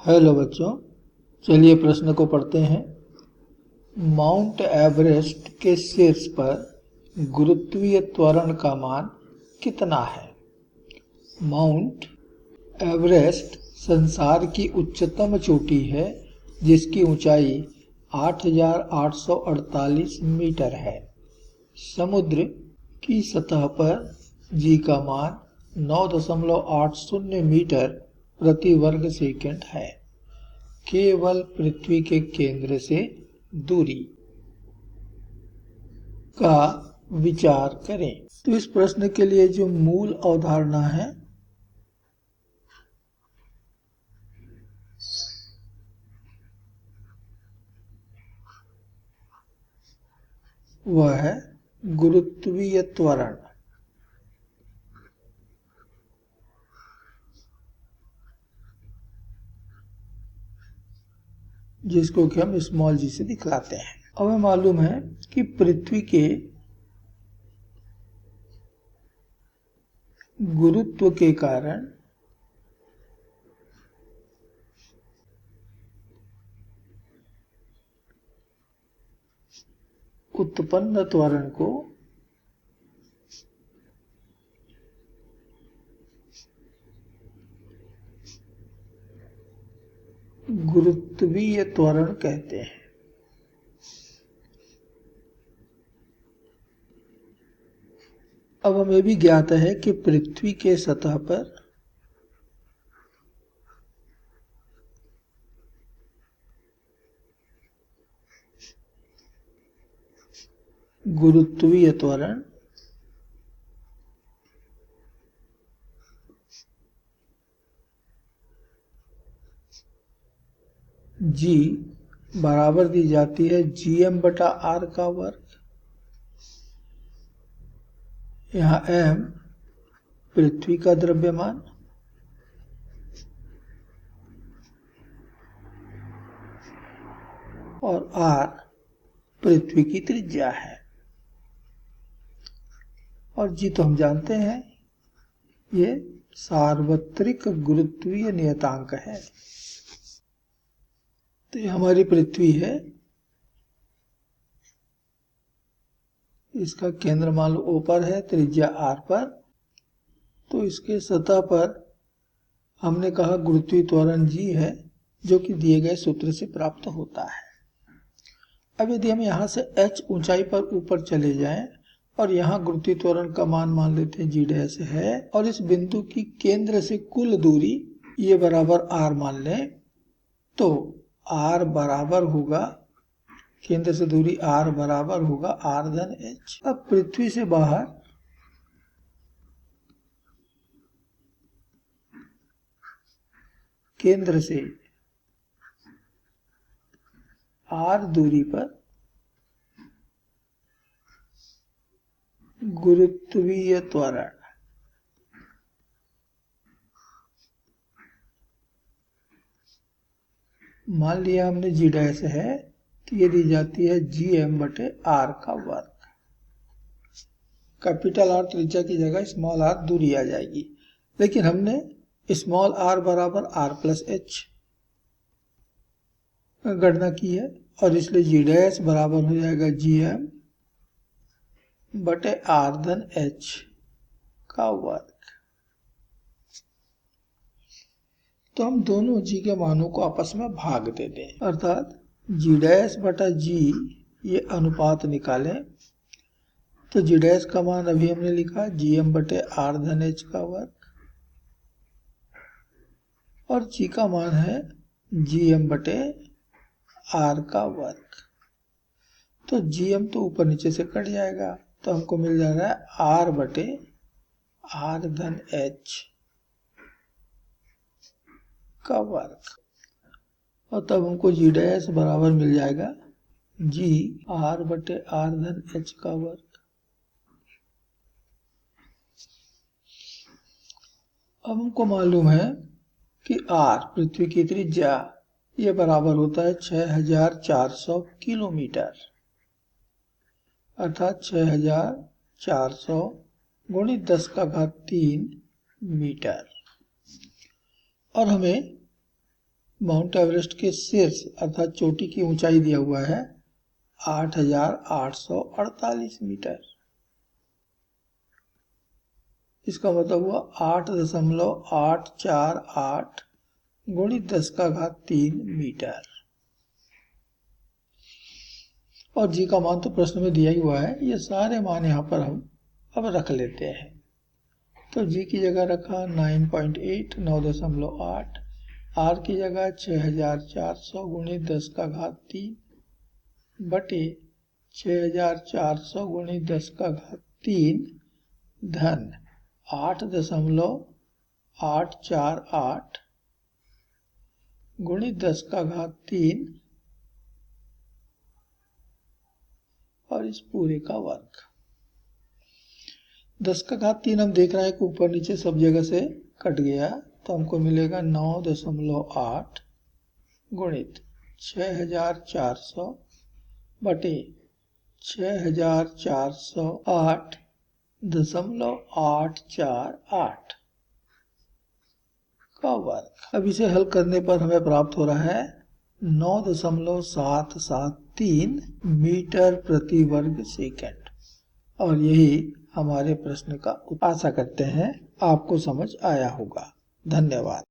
Hello बच्चों, चलिए प्रश्न को पढ़ते हैं। माउंट एवरेस्ट के शीर्ष पर गुरुत्वीय त्वरण का मान कितना है? माउंट एवरेस्ट संसार की उच्चतम चोटी है जिसकी ऊंचाई 8,848 मीटर है। समुद्र की सतह पर जी का मान 9.80 मीटर प्रति वर्ग सेकंड है। केवल पृथ्वी के केंद्र से दूरी का विचार करें। तो इस प्रश्न के लिए जो मूल अवधारणा है वह है गुरुत्वीय त्वरण, जिसको कि हम स्मॉल जी से दिखलाते हैं। अब हमें मालूम है कि पृथ्वी के गुरुत्व के कारण उत्पन्न त्वरण को गुरुत्वीय त्वरण कहते हैं। अब हमें भी ज्ञात है कि पृथ्वी के सतह पर गुरुत्वीय त्वरण जी बराबर दी जाती है gm/r का वर्ग। यहाँ m पृथ्वी का द्रव्यमान और r पृथ्वी की त्रिज्या है। और जी तो हम जानते हैं, ये सार्वत्रिक गुरुत्वीय नियतांक है। तो ये हमारी पृथ्वी है, इसका केंद्र मान लो O पर है, त्रिज्या r पर। तो इसके सतह पर हमने कहा गुरुत्वीय त्वरण g है, जो कि दिए गए सूत्र से प्राप्त होता है। अब यदि हम यहाँ से h ऊंचाई पर ऊपर चले जाएं और यहाँ गुरुत्वीय त्वरण का मान लेते हैं g डैश है, और इस बिंदु की केंद्र से कुल दूरी ये बराबर r मान लें, तो r बराबर होगा, केंद्र से दूरी r बराबर होगा r धन h। अब पृथ्वी से बाहर केंद्र से r दूरी पर गुरुत्वीय त्वरण मान लिया हमने g डैश है, तो ये दी जाती है gm/r का वर्ग। कैपिटल R त्रिज्या की जगह स्मॉल r दूरी आ जाएगी, लेकिन हमने स्मॉल r बराबर r प्लस h गणना की है, और इसलिए g डैश बराबर हो जाएगा gm/r धन h का वर्ग। तो हम दोनों g के मानों को आपस में भाग दे दें, अर्थात g डैश बटा g ये अनुपात निकालें। तो g डैश का मान अभी हमने लिखा gm/r धन h का वर्ग, और g का मान है gm/r का वर्ग। तो gm तो ऊपर नीचे से कट जाएगा, तो हमको मिल जा रहा है r/r धन h का वर्ग। और तब हमको g डैश बराबर मिल जाएगा gr/r धन h का वर्ग। अब हमको मालूम है कि r पृथ्वी की त्रिज्या ये बराबर होता है 6,400 किलोमीटर, अर्थात 6,400 गुणित 10⁻³ मीटर। और हमें माउंट एवरेस्ट के शीर्ष अर्थात चोटी की ऊंचाई दिया हुआ है 8,848 मीटर। इसका मतलब हुआ 8.848 गुणित 10⁻³ मीटर। और जी का मान तो प्रश्न में दिया ही हुआ है, ये सारे मान यहाँ पर हम अब रख लेते हैं। तो जी की जगह रखा 9.8 9.8, आर की जगह 6,400 गुणित 10⁻³ बटे 6,400 गुणित 10⁻³ धन 8.848 गुणित 10⁻³ और इस पूरे का वर्ग। 10⁻³ हम देख रहे हैं कि ऊपर नीचे सब जगह से कट गया, तो हमको मिलेगा 9.8 गुणित 6,400 बटे 6,408.848 का वर्ग। अब इसे हल करने पर हमें प्राप्त हो रहा है 9.773 मीटर प्रति वर्ग सेकंड। और यही हमारे प्रश्न का उत्तर। आशा करते हैं आपको समझ आया होगा। धन्यवाद।